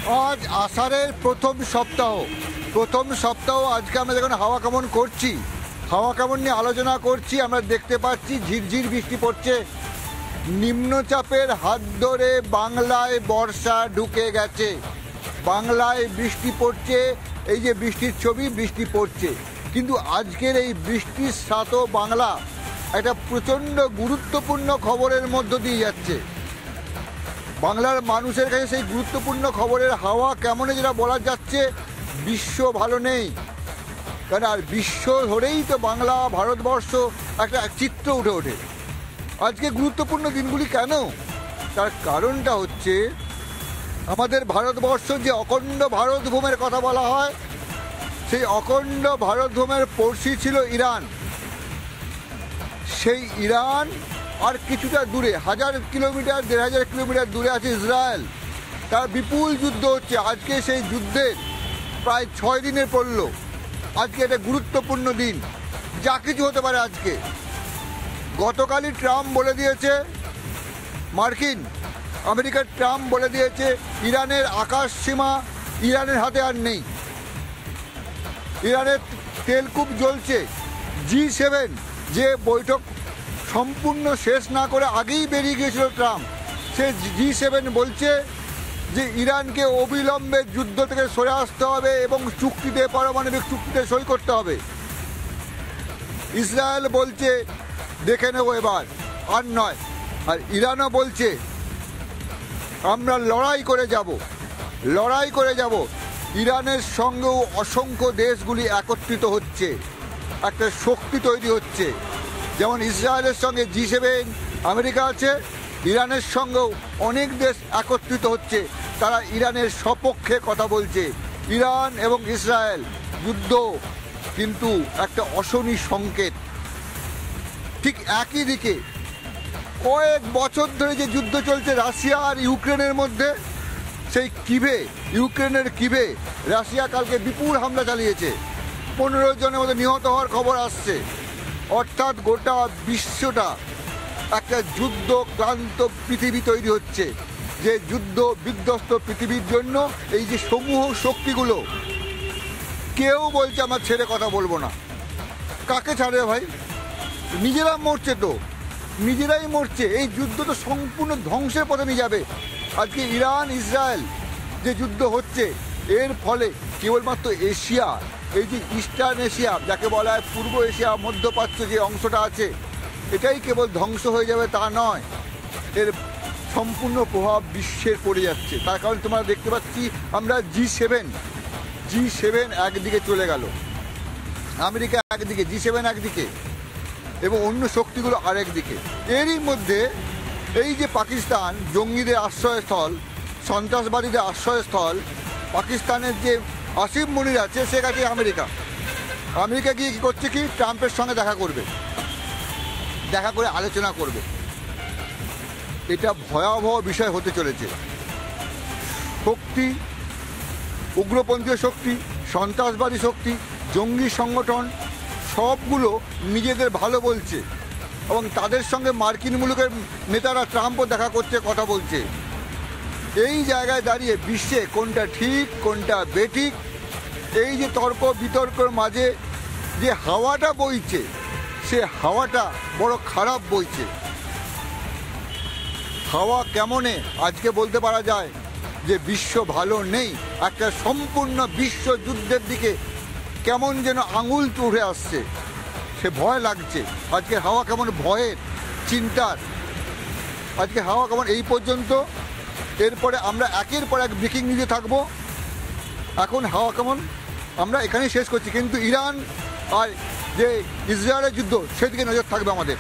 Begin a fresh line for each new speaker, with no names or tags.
আজ আষাঢ়ের প্রথম সপ্তাহ আজকে আমরা যখন হাওয়া কেমন করছি, হাওয়া কেমন নিয়ে আলোচনা করছি, আমরা দেখতে পাচ্ছি ঝিরঝির বৃষ্টি পড়ছে। নিম্নচাপের হাত ধরে বাংলায় বর্ষা ঢুকে গেছে, বাংলায় বৃষ্টি পড়ছে। এই যে বৃষ্টির ছবি, বৃষ্টি পড়ছে, কিন্তু আজকের এই বৃষ্টির সাথে বাংলা একটা প্রচণ্ড গুরুত্বপূর্ণ খবরের মধ্য দিয়ে যাচ্ছে। বাংলার মানুষের কাছে সেই গুরুত্বপূর্ণ খবরের হাওয়া কেমন যেটা বলা যাচ্ছে, বিশ্ব ভালো নেই। কারণ আর বিশ্ব ধরেই তো বাংলা, ভারতবর্ষ একটা চিত্র উঠে ওঠে। আজকে গুরুত্বপূর্ণ দিনগুলি কেন? তার কারণটা হচ্ছে আমাদের ভারতবর্ষ যে অখণ্ড ভারতভূমের কথা বলা হয়, সেই অখণ্ড ভারতভূমের পড়শি ছিল ইরান। সেই ইরান আর কিছুটা দূরে, 1000 কিলোমিটার 1500 কিলোমিটার দূরে আছে ইসরায়েল। তার বিপুল যুদ্ধ হচ্ছে। আজকে সেই যুদ্ধের প্রায় 6 দিনের পড়ল। আজকে এটা গুরুত্বপূর্ণ দিন, যা কিছু হতে পারে আজকে। গতকালই ট্রাম্প বলে দিয়েছে, আমেরিকার ট্রাম্প বলে দিয়েছে ইরানের আকাশ সীমা ইরানের হাতে আর নেই। ইরানের তেল খুব জ্বলছে। G7 যে বৈঠক সম্পূর্ণ শেষ না করে আগেই বেরিয়ে গিয়েছিল ট্রাম্প, সে G7 বলছে যে ইরানকে অবিলম্বে যুদ্ধ থেকে সরে আসতে হবে এবং চুক্তিতে, পারমাণবিক চুক্তিতে সই করতে হবে। ইসরায়েল বলছে দেখে নেব এবার, আর নয়। আর ইরানও বলছে আমরা লড়াই করে যাব। ইরানের সঙ্গেও অসংখ্য দেশগুলি একত্রিত হচ্ছে, একটা শক্তি তৈরি হচ্ছে। যেমন ইসরায়েলের সঙ্গে G7 আমেরিকা আছে, ইরানের সঙ্গেও অনেক দেশ একত্রিত হচ্ছে। তারা ইরানের সপক্ষে কথা বলছে। ইরান এবং ইসরায়েল যুদ্ধ কিন্তু একটা অশনি সংকেত। ঠিক একই দিকে কয়েক বছর ধরে যে যুদ্ধ চলছে রাশিয়া আর ইউক্রেনের মধ্যে, সেই ইউক্রেনের কিভে রাশিয়া কালকে বিপুল হামলা চালিয়েছে। 15 জনের মধ্যে নিহত হওয়ার খবর আসছে। অর্থাৎ গোটা বিশ্বটা একটা যুদ্ধ ক্লান্ত পৃথিবী তৈরি হচ্ছে। যে যুদ্ধ বিধ্বস্ত পৃথিবীর জন্য এই যে সমূহ শক্তিগুলো, কেউ বলছে আমার ছেড়ে কথা বলবো না। কাকে ছাড়ে ভাই? নিজেরা মরছে তো, নিজেরাই মরছে। এই যুদ্ধ তো সম্পূর্ণ ধ্বংসের পথে নিয়ে যাবে। আজকে ইরান ইসরায়েল যে যুদ্ধ হচ্ছে, এর ফলে কেবলমাত্র এশিয়া, এই যে ইস্টার্ন এশিয়া যাকে বলা হয় পূর্ব এশিয়া, মধ্যপ্রাচ্য যে অংশটা আছে, এটাই কেবল ধ্বংস হয়ে যাবে তা নয়, এর সম্পূর্ণ প্রভাব বিশ্বের পড়ে যাচ্ছে। তার কারণ তোমরা দেখতে পাচ্ছি আমরা G7 একদিকে চলে গেল, আমেরিকা একদিকে, G7 একদিকে এবং অন্য শক্তিগুলো আরেক দিকে। এরই মধ্যে এই যে পাকিস্তান জঙ্গিদের আশ্রয়স্থল, সন্ত্রাসবাদীদের আশ্রয়স্থল, পাকিস্তানের যে আসিফ মনির আছে, সে কাছে আমেরিকা গিয়ে কী করছে কি, ট্রাম্পের সঙ্গে দেখা করে আলোচনা করবে। এটা ভয়াবহ বিষয় হতে চলেছে। শক্তি, উগ্রপন্থীয় শক্তি, সন্ত্রাসবাদী শক্তি, জঙ্গি সংগঠন সবগুলো নিজেদের ভালো বলছে এবং তাদের সঙ্গে মার্কিন মুলুকের নেতারা ট্রাম্পও দেখা করছে, কথা বলছে। এই জায়গায় দাঁড়িয়ে বিশ্বে কোনটা ঠিক কোনটা বেঠিক, এই যে তর্ক বিতর্কের মাঝে যে হাওয়াটা বইছে, সে হাওয়াটা বড় খারাপ বইছে। হাওয়া কেমনে আজকে বলতে পারা যায় যে বিশ্ব ভালো নেই। একটা সম্পূর্ণ বিশ্বযুদ্ধের দিকে কেমন যেন আঙুল উঠে আসছে, সে ভয় লাগছে। আজকে হাওয়া কেমন ভয়ের, চিন্তার। আজকে হাওয়া কেমন এই পর্যন্ত। এরপরে আমরা একের পর এক ব্রেকিং নিউজে থাকবো। এখন হাওয়া কেমন আমরা এখানেই শেষ করছি, কিন্তু ইরান আর যে ইসরায়েলের যুদ্ধ, সেদিকে নজর থাকবে আমাদের।